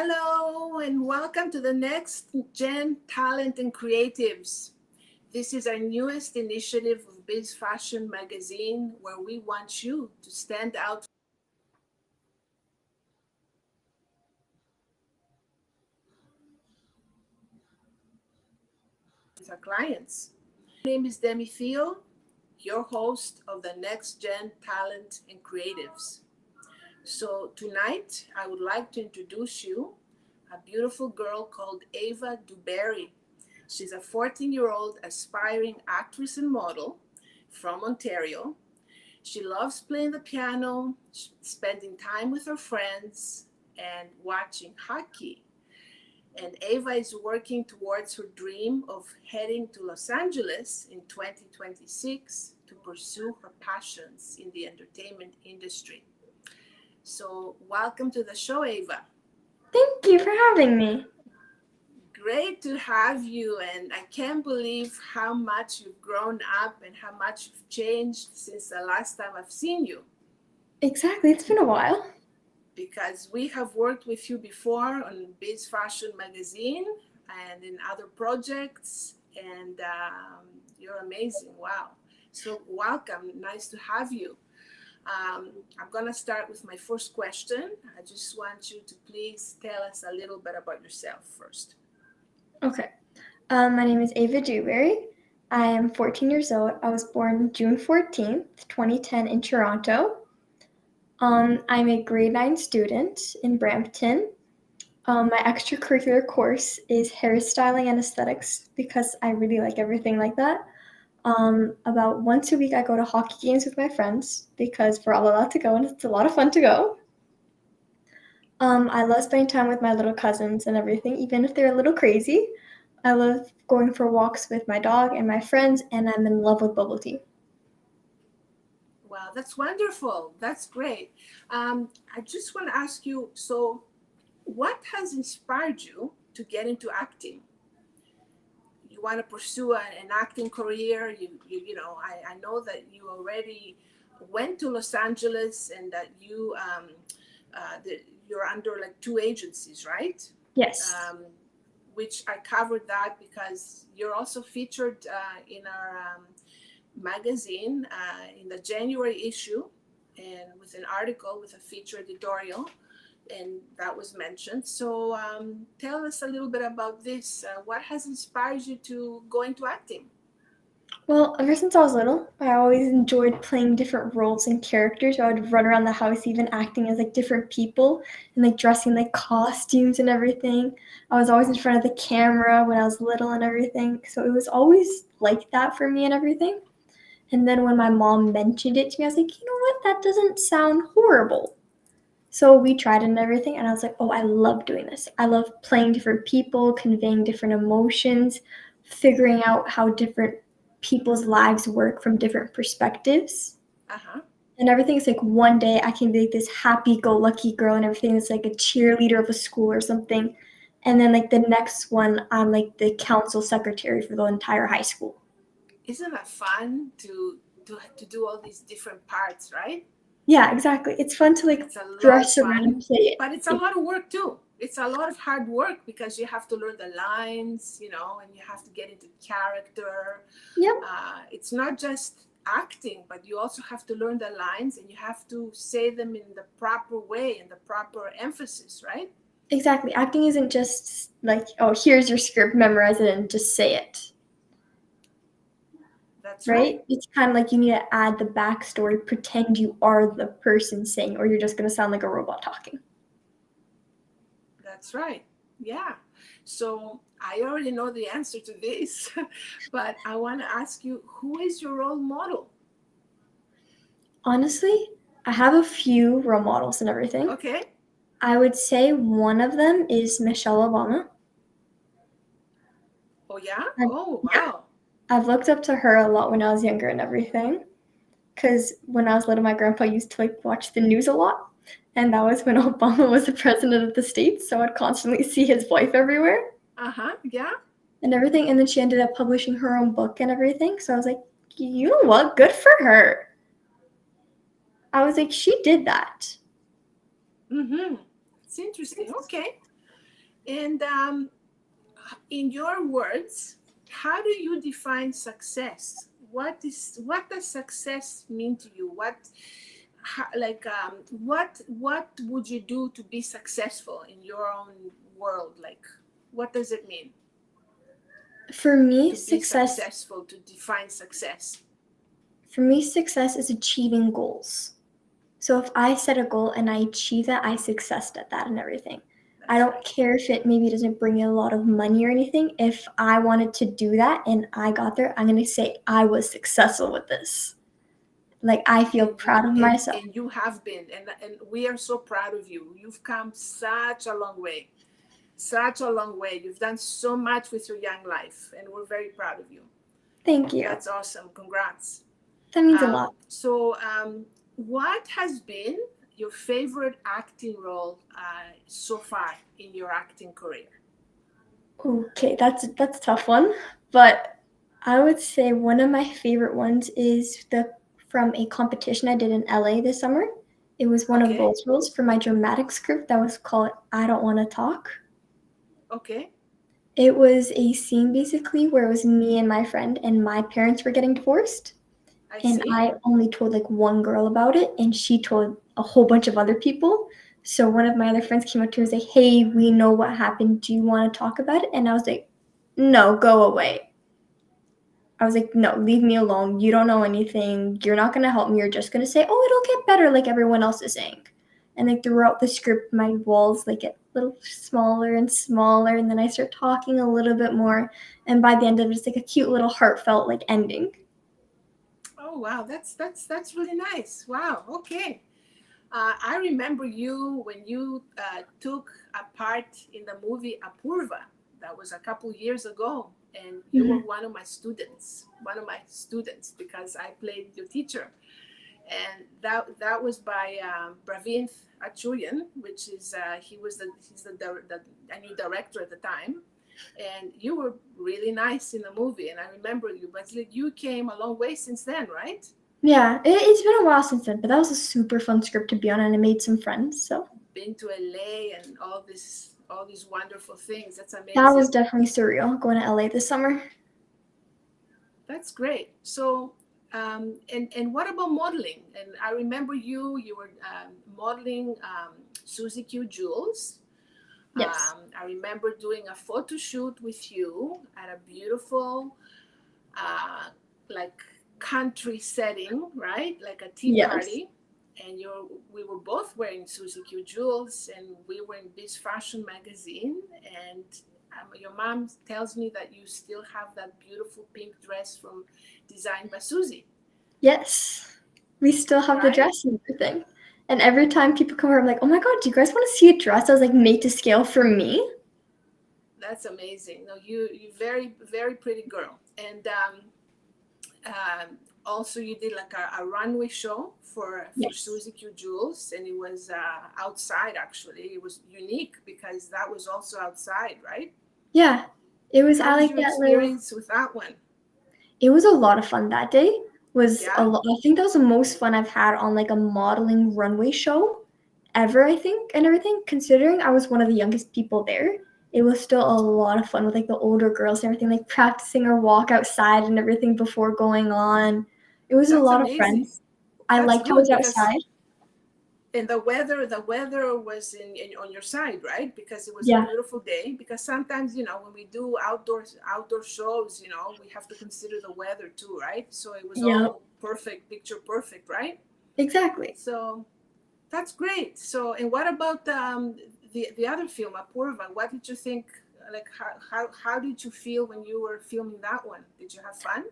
Hello and welcome to the Next Gen Talent and Creatives. This is our newest initiative of Biz Fashion Magazine where we want you to stand out with our clients. My name is Demi Theo, your host of the Next Gen Talent and Creatives. So tonight I would like to introduce you a beautiful girl called Ava Deuxberry. She's a 14-year-old aspiring actress and model from Ontario. She loves playing the piano, spending time with her friends, and watching hockey. And Ava is working towards her dream of heading to Los Angeles in 2026 to pursue her passions in the entertainment industry. So, welcome to the show, Ava. Thank you for having me. Great to have you, and I can't believe how much you've grown up and how much you've changed since the last time I've seen you. Exactly, it's been a while. Because we have worked with you before on Biz Fashion Magazine and in other projects, and you're amazing. Wow. So, welcome. Nice to have you. I'm going to start with my first question. I just want you to please tell us a little bit about yourself first. Okay. My name is Ava Deuxberry. I am 14 years old. I was born June 14th, 2010 in Toronto. I'm a grade 9 student in Brampton. My extracurricular course is hairstyling and aesthetics because I really like everything like that. About once a week I go to hockey games with my friends because we're all allowed to go and it's a lot of fun to go. I love spending time with my little cousins and everything, even if they're a little crazy. I love going for walks with my dog and my friends, and I'm in love with bubble tea. Wow, that's wonderful. That's great. I just want to ask you, so what has inspired you to get into acting? You want to pursue an acting career? I know that you already went to Los Angeles and that you're under like two agencies, right? Yes. Which I covered that because you're also featured in our magazine in the January issue, and with an article with a feature editorial, and that was mentioned. So tell us a little bit about this. What has inspired you to go into acting? Well, ever since I was little, I always enjoyed playing different roles and characters. I would run around the house even acting as like different people and like dressing like costumes and everything. I was always in front of the camera when I was little and everything. So it was always like that for me and everything. And then when my mom mentioned it to me, I was like, you know what? That doesn't sound horrible. So we tried it and everything, and I was like, oh, I love doing this. I love playing different people, conveying different emotions, figuring out how different people's lives work from different perspectives. Uh-huh. And everything is like one day I can be like this happy-go-lucky girl and everything is like a cheerleader of a school or something. And then like the next one, I'm like the council secretary for the entire high school. Isn't that fun to do all these different parts, right? Yeah, exactly. It's fun to like It's a lot dress of around fun, and play it. but it's a lot of work too. It's a lot of hard work because you have to learn the lines, and you have to get into character. Yep. It's not just acting, but you also have to learn the lines and you have to say them in the proper way and the proper emphasis, right? Exactly. Acting isn't just like, oh, here's your script, memorize it, and just say it. That's Right? right. It's kind of like you need to add the backstory, pretend you are the person saying, or you're just going to sound like a robot talking. That's right. Yeah. So I already know the answer to this, but I want to ask you, who is your role model? Honestly, I have a few role models and everything. Okay. I would say one of them is Michelle Obama. Oh, yeah? And, Oh, yeah, wow. I've looked up to her a lot when I was younger and everything. Because when I was little, my grandpa used to like watch the news a lot. And that was when Obama was the president of the States. So I'd constantly see his wife everywhere. Uh-huh. Yeah. And everything. And then she ended up publishing her own book and everything. So I was like, you know what? Good for her. I was like, she did that. Mm-hmm. It's interesting. Okay. And in your words, how do you define success? What does success mean to you? What would you do to be successful in your own world? Like, what does it mean For me, to be success successful, to define success? for me success is achieving goals. So if I set a goal and I achieve that, I successed at that and everything. I That's don't right. care if it maybe doesn't bring in a lot of money or anything. If I wanted to do that and I got there, I'm going to say I was successful with this. Like I feel And proud of myself. you have been, and we are so proud of you. You've come such a long way, such a long way. You've done so much with your young life, and we're very proud of you. Thank you. That's awesome. Congrats. That means a lot. What has been your favorite acting role so far in your acting career? Okay, that's a tough one, but I would say one of my favorite ones is the from a competition I did in LA this summer. It was one of Okay, those roles for my dramatic script that was called I Don't Want to Talk. okay, It was a scene basically where it was me and my friend and my parents were getting divorced, I and see. I only told like one girl about it and she told a whole bunch of other people. So one of my other friends came up to me and was like, "Hey, we know what happened. Do you want to talk about it?" And I was like, "No, go away." I was like, "No, leave me alone. You don't know anything. You're not going to help me. You're just going to say, 'Oh, it'll get better,' like everyone else is saying." And like throughout the script, my walls like get a little smaller and smaller, and then I start talking a little bit more, and by the end of it, it's like a cute little heartfelt like ending. Oh wow, that's really nice. Wow. Okay. I remember you when you took a part in the movie Apurva. That was a couple years ago, and you were Mhm. one of my students because I played your teacher, and that was by Pravinth Achuyan, which is he's the a new director at the time, and you were really nice in the movie, and I remember you. But like, you came a long way since then, right? Yeah, it's been a while since then, but that was a super fun script to be on, and I made some friends. So Been to LA and all these wonderful things. That's that was amazing. definitely surreal going to LA this summer. That's great. So, and what about modeling? And I remember you were modeling Susie Q Jules. Yes. I remember doing a photo shoot with you at a beautiful, uh, like country setting, right? Like a tea Yes. party. And we were both wearing Susie Q Jewels, and we were in this fashion magazine. And your mom tells me that you still have that beautiful pink dress from designed by Susie, Yes. We still have the right? dress and everything. And every time people come over, I'm like, "Oh my god, do you guys want to see a dress that was like made to scale for me?" That's amazing. No, you very very pretty girl. And also you did like a runway show for Yes. Suzy Q Jules, and it was outside. Actually, it was unique because that was also outside, right? Yeah. It was How I was like your that little experience with that one? It was a lot of fun that day. Was a Yeah, lot I think that was the most fun I've had on like a modeling runway show ever, I think, and everything. Considering I was one of the youngest people there, it was still a lot of fun with like the older girls and everything, like practicing our walk outside and everything before going on. It was a that's lot of amazing. friends. I That's liked how it good was because outside. and the weather was on your side, right? Because it was a Yeah. beautiful day. Because sometimes when we do outdoor shows, we have to consider the weather too, right? So it was Yeah. all perfect, picture perfect, right? Exactly. So that's great. So, and what about the other film, Apurva? What did you think? Like, how did you feel when you were filming that one? Did you have fun?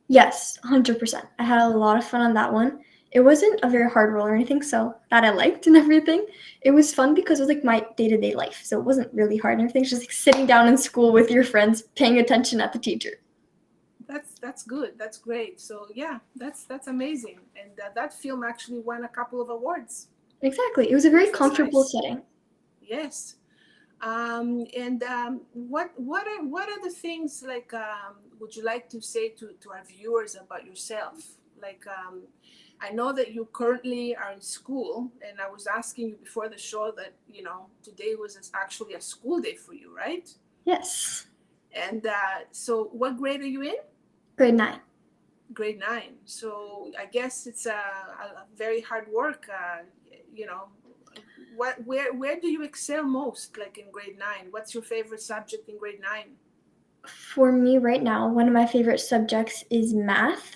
Yes, 100%. I had a lot of fun on that one. It wasn't a very hard role or anything, so that I liked and everything. It was fun because it was like my day-to-day life, so it wasn't really hard and everything. It's just like sitting down in school with your friends, paying attention at the teacher. That's good. That's great. So yeah, that's amazing. And that film actually won a couple of awards, Exactly. It was a very which was comfortable nice. setting. Yes. And what are the things like? Would you like to say to our viewers about yourself? Like, I know that you currently are in school, and I was asking you before the show that, today was actually a school day for you, right? Yes. And so what grade are you in? Grade 9. Grade 9. So I guess it's a very hard work. You know, where do you excel most? Like in grade 9, what's your favorite subject in grade 9? For me right now, one of my favorite subjects is math.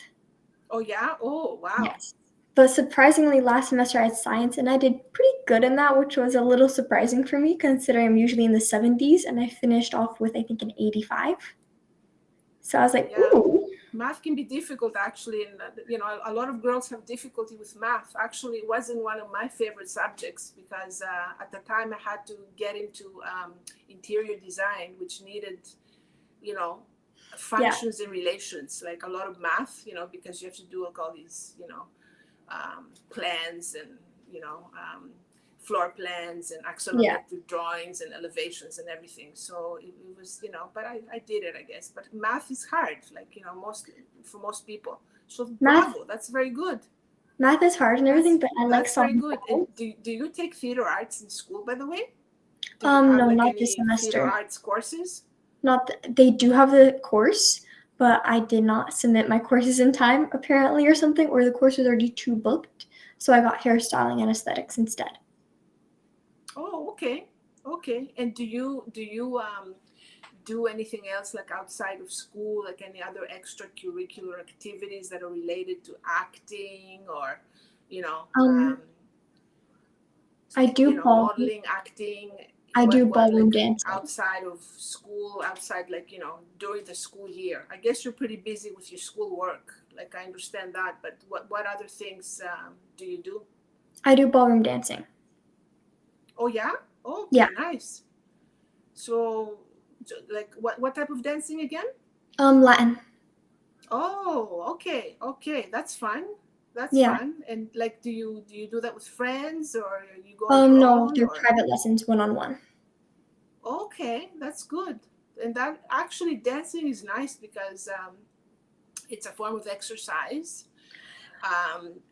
Oh yeah. Oh wow. Yes. But surprisingly, last semester I had science and I did pretty good in that, which was a little surprising for me considering I'm usually in the 70s and I finished off with, I think, an 85. So I was like, Yeah. ooh. Math can be difficult actually, and a lot of girls have difficulty with math. Actually, it wasn't one of my favorite subjects because at the time I had to get into interior design, which needed, you know, Yeah. functions and relations, like a lot of math, because you have to do like all these, plans and, floor plans and Yeah. axonometric drawings and elevations and everything. So it was, but I did it, I guess. But math is hard, like, for most people. So Math bravo, that's very good. math is hard and everything, That's but I like that's very solving good. And puzzles. do you take theater arts in school, by the way? Do you have No, like not this any theater semester. arts courses? Not they do have the course, but I did not submit my courses in time apparently or something, or the course was already too booked. So I got hairstyling and aesthetics instead. Oh, okay. Okay. And do you do anything else like outside of school, like any other extracurricular activities that are related to acting or, you know, um, Um, I do modeling, acting, I do what ballroom like dancing. outside of school, outside like, during the school year? I guess you're pretty busy with your school work. Like I understand that, but what other things do you do? I do ballroom dancing. Oh yeah? Yeah. Okay, nice. So, like what type of dancing again? Latin. Oh, okay, okay, that's fun. That's Yeah. fun. And like, do you do that with friends or you go on your No, own they're or? private lessons one-on-one. Okay, that's good. And that actually dancing is nice because it's a form of exercise.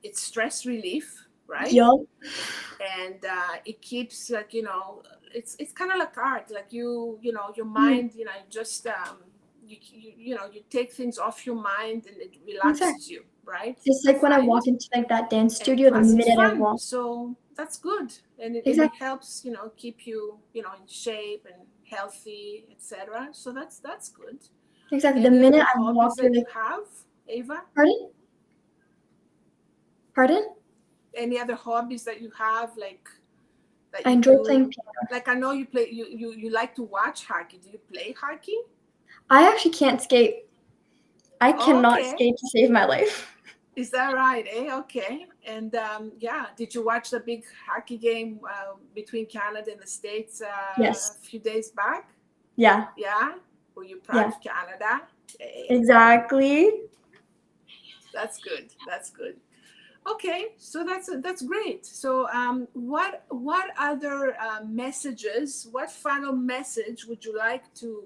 It's stress relief, right? Yup. And it keeps like it's kind of like art. Like your Mm, mind, just you take things off your mind and it exactly. relaxes you, right? Just I like when I find. walk into like that dance And studio, the plus it's minute I fun, walk. so that's good. And it Exactly. helps keep you in shape and healthy, etc. So that's good. Exactly. The Any other minute I hobbies walk through that the you have, Ava? pardon? Pardon? Any other hobbies that you have, like that I you enjoy playing do? piano. Like I know you play, you like to watch hockey. Do you play hockey? I actually can't skate. I cannot Okay, skate to save my life. is that right? Okay. And yeah, did you watch the big hockey game between Canada and the States a Yes. few days back? Yeah. Yeah, were you proud Yeah. of Canada? Hey, Exactly. that's good. That's good. Okay, so that's great. So, what other messages? What final message would you like to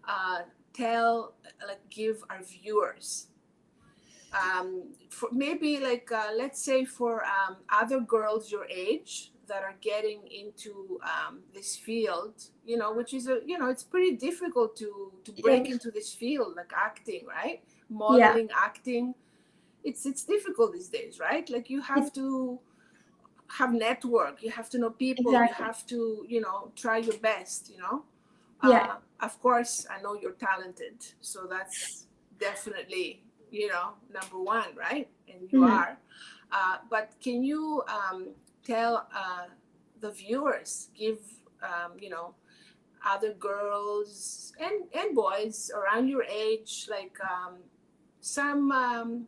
uh, tell, like, give our viewers? For maybe like let's say for other girls your age that are getting into this field, which is it's pretty difficult to break Like, into this field, like acting, right? yeah. Modeling, acting. It's difficult these days, right? Like you It, have to have network, you have to know people, you exactly. have to try your best. Yeah. Of course I know you're talented, so that's definitely number one, right? And you Hmm. are, but can you tell the viewers, give other girls and boys around your age, like some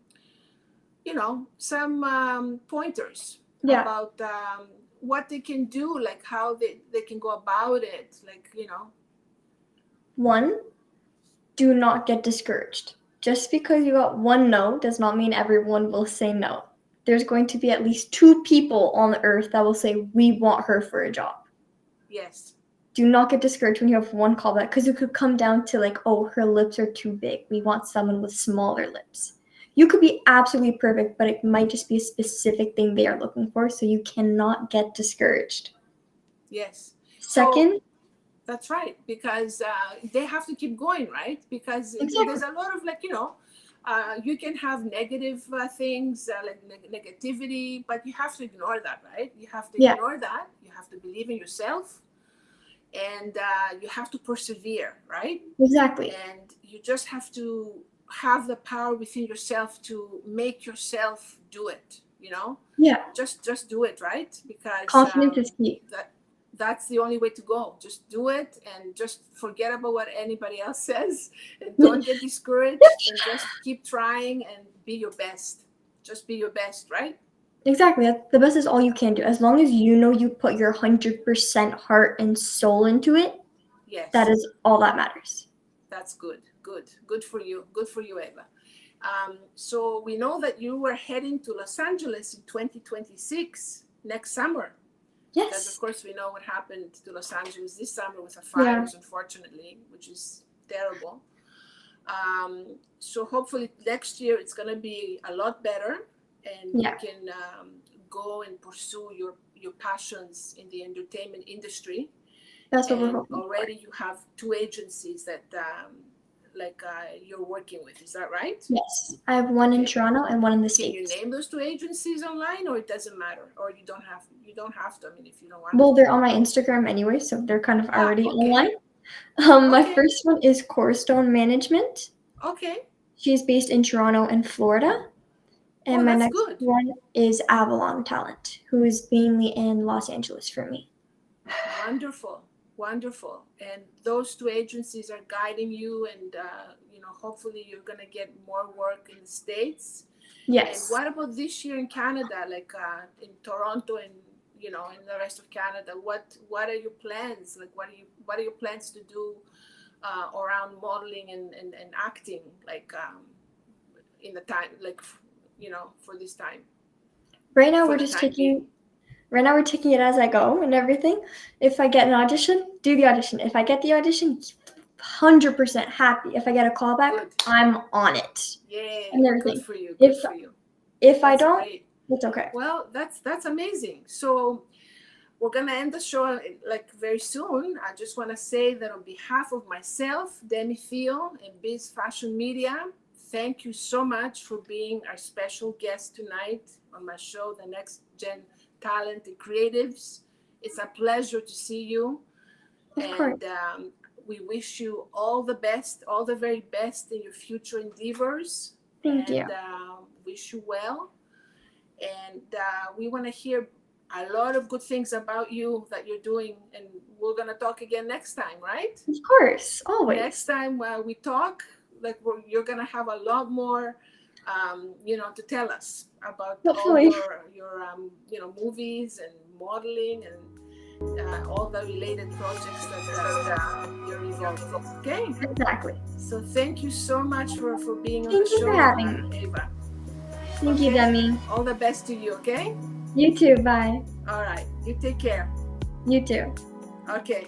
some pointers Yeah. about what they can do, like how they can go about it, like One, do not get discouraged. Just because you got one no does not mean everyone will say no. There's going to be at least two people on the earth that will say, we want her for a job. yes, Do not get discouraged when you have one callback because it could come down to like, oh, her lips are too big. We want someone with smaller lips. You could be absolutely perfect, but it might just be a specific thing they are looking for, so you cannot get discouraged. Yes. So Second, that's right, because they have to keep going, right? Because exactly. there's a lot of you can have negative things like negativity, but you have to ignore that, right? You have to Yeah, ignore that. You have to believe in yourself, and you have to persevere, right? exactly. And you just have to have the power within yourself to make yourself do it. Yeah, Just do it, right? Because confidence is key. that that's the only way to go. Just do it and just forget about what anybody else says, and don't get discouraged, and just keep trying and be your best. Just be your best, right? Exactly. The best is all you can do. As long as you know you put your 100% heart and soul into it, that Yes, is all that matters. that's good for you, Eva. So we know that you were heading to Los Angeles in 2026 next summer, because of Yes. course we know what happened to Los Angeles this summer with the Yeah. fires, unfortunately, which is terrible. So hopefully next year it's going to be a lot better, and you Yeah. can go and pursue your passions in the entertainment industry. That's what we're And hoping for. already you have 2 agencies that you're working with. Is that right? Yes. I have one in Okay. Toronto and one in the Can you States. name those 2 agencies online, or it doesn't matter, or you don't have to? I mean, if you don't want Well, to. they're on my Instagram anyway, so they're kind of already Okay. online. My Okay. first one is Corestone Management. Okay. She's based in Toronto and Florida. Oh, And my that's next good. one is Avalon Talent, who is mainly in Los Angeles for me. Wonderful. Wonderful. And those 2 agencies are guiding you, and hopefully you're gonna get more work in the States. And Yes. what about this year in Canada, like in Toronto, and in the rest of Canada? What are your plans? Like, what are your plans to do around modeling and acting, like in the time, like for this time, Right now for we're the just time being? taking Right now we're taking it as I go and everything. If I get an audition, do the audition. If I get the audition, 100% happy. If I get a callback, Good. I'm on it and Yay. Good everything. for you. Good If for you. if I That's don't, great. it's okay. Well, that's amazing. So we're gonna end the show like very soon. I just want to say that on behalf of myself, Demi Theo, and Biz Fashion Media, thank you so much for being our special guest tonight on my show, The Next Gen Talent and Creatives. It's a pleasure to see you, Of course. and we wish you all the best, all the very best in your future endeavors, Thank you. and wish you well. And we want to hear a lot of good things about you that you're doing, and we're going to talk again next time, right? Of course. Next Always. time we talk, like you're going to have a lot more to tell us about all Hopefully. your movies and modeling, and all the related projects that you're involved in. Okay, Exactly. so thank you so much for being on the Thank you for show, having me. Ava. Thank you, Demi. All the best to you, okay? You too. Bye. All right. You take care. You too. Okay.